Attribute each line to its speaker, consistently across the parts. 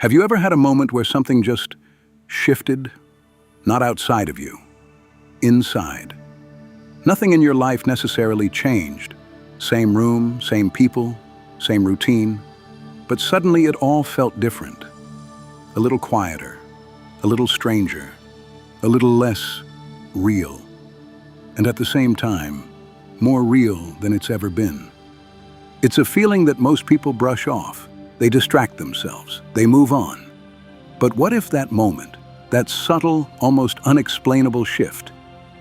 Speaker 1: Have you ever had a moment where something just shifted? Not outside of you, inside. Nothing in your life necessarily changed. Same room, same people, same routine. But suddenly it all felt different. A little quieter, a little stranger, a little less real. And at the same time, more real than it's ever been. It's a feeling that most people brush off. They distract themselves. They move on. But what if that moment, that subtle, almost unexplainable shift,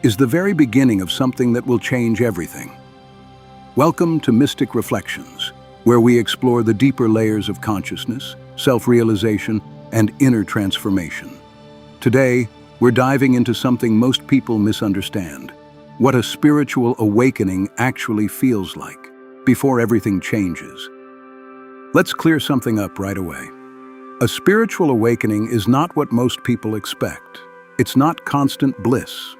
Speaker 1: is the very beginning of something that will change everything? Welcome to Mystic Reflections, where we explore the deeper layers of consciousness, self-realization, and inner transformation. Today, we're diving into something most people misunderstand: what a spiritual awakening actually feels like before everything changes. Let's clear something up right away. A spiritual awakening is not what most people expect. It's not constant bliss.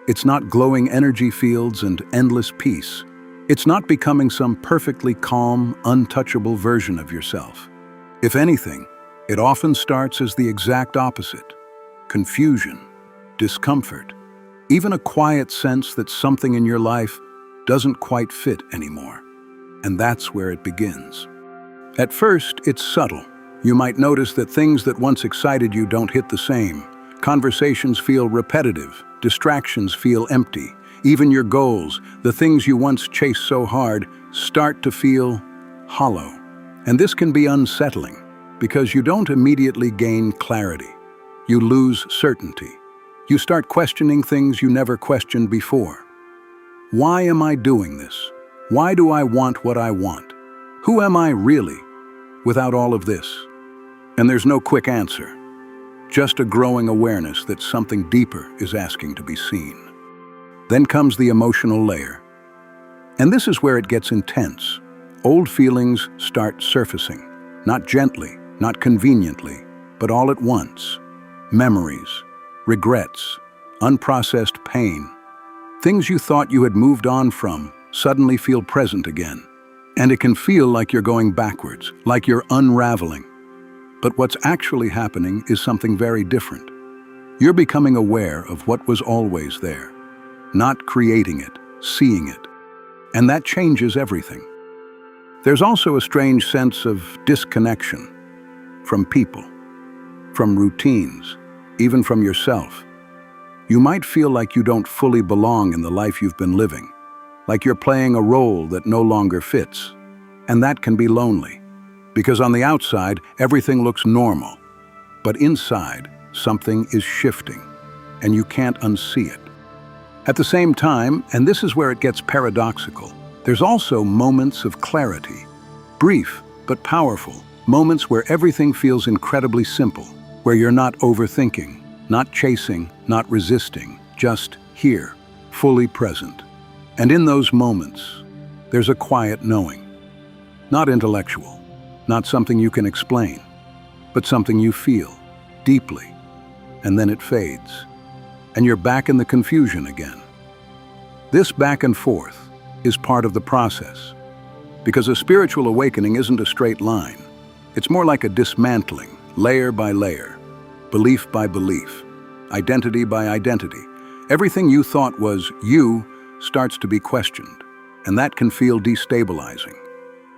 Speaker 1: It's not glowing energy fields and endless peace. It's not becoming some perfectly calm, untouchable version of yourself. If anything, it often starts as the exact opposite: confusion, discomfort, even a quiet sense that something in your life doesn't quite fit anymore. And that's where it begins. At first, it's subtle. You might notice that things that once excited you don't hit the same. Conversations feel repetitive, distractions feel empty. Even your goals, the things you once chased so hard, start to feel hollow. And this can be unsettling, because you don't immediately gain clarity. You lose certainty. You start questioning things you never questioned before. Why am I doing this? Why do I want what I want? Who am I really without all of this? And there's no quick answer, just a growing awareness that something deeper is asking to be seen. Then comes the emotional layer. And this is where it gets intense. Old feelings start surfacing, not gently, not conveniently, but all at once. Memories, regrets, unprocessed pain. Things you thought you had moved on from suddenly feel present again. And it can feel like you're going backwards, like you're unraveling. But what's actually happening is something very different. You're becoming aware of what was always there, not creating it, seeing it. And that changes everything. There's also a strange sense of disconnection from people, from routines, even from yourself. You might feel like you don't fully belong in the life you've been living, like you're playing a role that no longer fits. And that can be lonely, because on the outside, everything looks normal. But inside, something is shifting, and you can't unsee it. At the same time, and this is where it gets paradoxical, there's also moments of clarity. Brief, but powerful. Moments where everything feels incredibly simple, where you're not overthinking, not chasing, not resisting, just here, fully present. And in those moments, there's a quiet knowing. Not intellectual, not something you can explain, but something you feel deeply. And then it fades, and you're back in the confusion again. This back and forth is part of the process, because a spiritual awakening isn't a straight line. It's more like a dismantling, layer by layer, belief by belief, identity by identity. Everything you thought was you starts to be questioned, and that can feel destabilizing.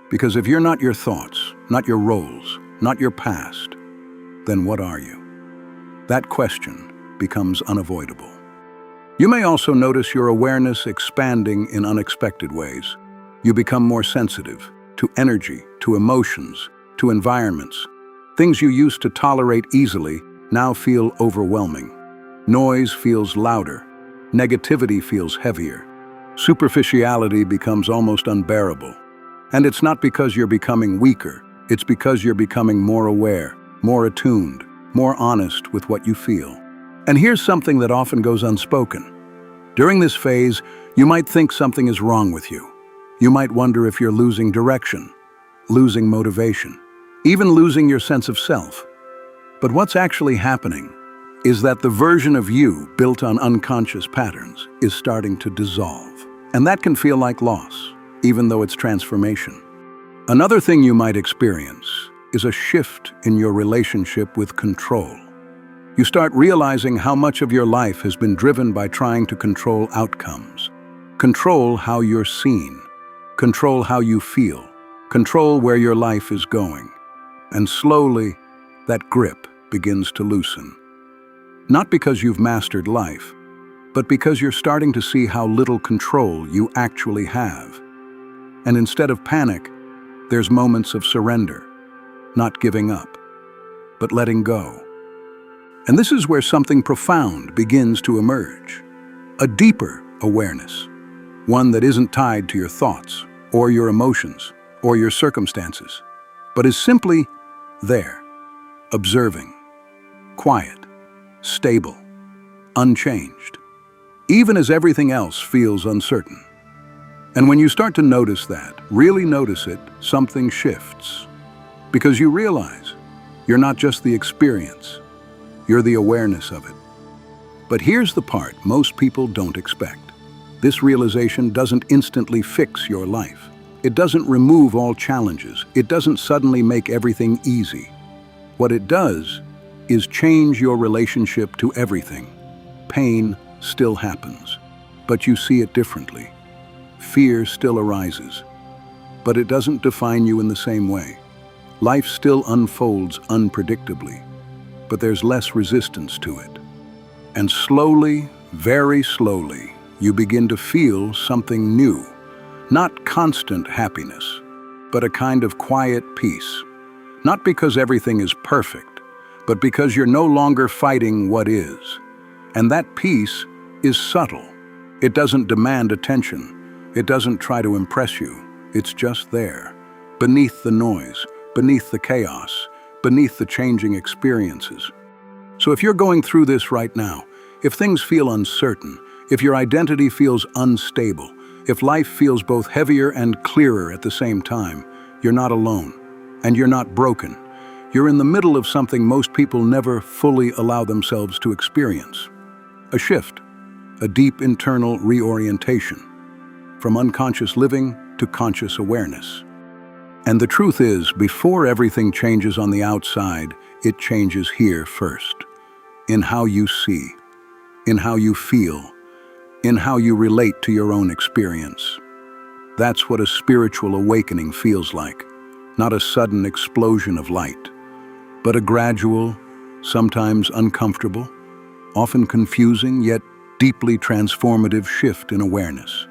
Speaker 1: Because if you're not your thoughts, not your roles, not your past, then what are you? That question becomes unavoidable. You may also notice your awareness expanding in unexpected ways. You become more sensitive to energy, to emotions, to environments. Things you used to tolerate easily now feel overwhelming. Noise feels louder. Negativity feels heavier. Superficiality becomes almost unbearable. And it's not because you're becoming weaker, it's because you're becoming more aware, more attuned, more honest with what you feel. And here's something that often goes unspoken. During this phase, you might think something is wrong with you. You might wonder if you're losing direction, losing motivation, even losing your sense of self. But what's actually happening is that the version of you built on unconscious patterns is starting to dissolve. And that can feel like loss, even though it's transformation. Another thing you might experience is a shift in your relationship with control. You start realizing how much of your life has been driven by trying to control outcomes. Control how you're seen. Control how you feel. Control where your life is going. And slowly, that grip begins to loosen. Not because you've mastered life, but because you're starting to see how little control you actually have. And instead of panic, there's moments of surrender, not giving up, but letting go. And this is where something profound begins to emerge. A deeper awareness, one that isn't tied to your thoughts, or your emotions, or your circumstances, but is simply there, observing, quiet, stable, unchanged, even as everything else feels uncertain. And when you start to notice that, really notice it, something shifts. Because you realize you're not just the experience, you're the awareness of it. But here's the part most people don't expect. This realization doesn't instantly fix your life. It doesn't remove all challenges. It doesn't suddenly make everything easy. What it does is change your relationship to everything. Pain still happens, but you see it differently. Fear still arises, but it doesn't define you in the same way. Life still unfolds unpredictably, but there's less resistance to it. And slowly, very slowly, you begin to feel something new. Not constant happiness, but a kind of quiet peace. Not because everything is perfect, but because you're no longer fighting what is. And that peace is subtle. It doesn't demand attention. It doesn't try to impress you. It's just there, beneath the noise, beneath the chaos, beneath the changing experiences. So if you're going through this right now, if things feel uncertain, if your identity feels unstable, if life feels both heavier and clearer at the same time, you're not alone, and you're not broken. You're in the middle of something most people never fully allow themselves to experience. A shift, a deep internal reorientation, from unconscious living to conscious awareness. And the truth is, before everything changes on the outside, it changes here first. In how you see, in how you feel, in how you relate to your own experience. That's what a spiritual awakening feels like. Not a sudden explosion of light, but a gradual, sometimes uncomfortable, often confusing, yet deeply transformative shift in awareness.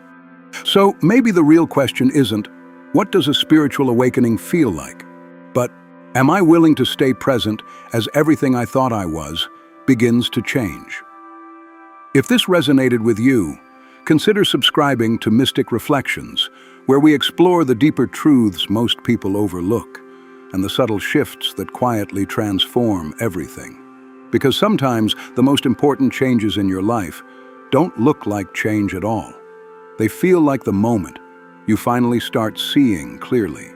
Speaker 1: So maybe the real question isn't, what does a spiritual awakening feel like? But, am I willing to stay present as everything I thought I was begins to change? If this resonated with you, consider subscribing to Mystic Reflections, where we explore the deeper truths most people overlook and the subtle shifts that quietly transform everything. Because sometimes the most important changes in your life don't look like change at all. They feel like the moment you finally start seeing clearly.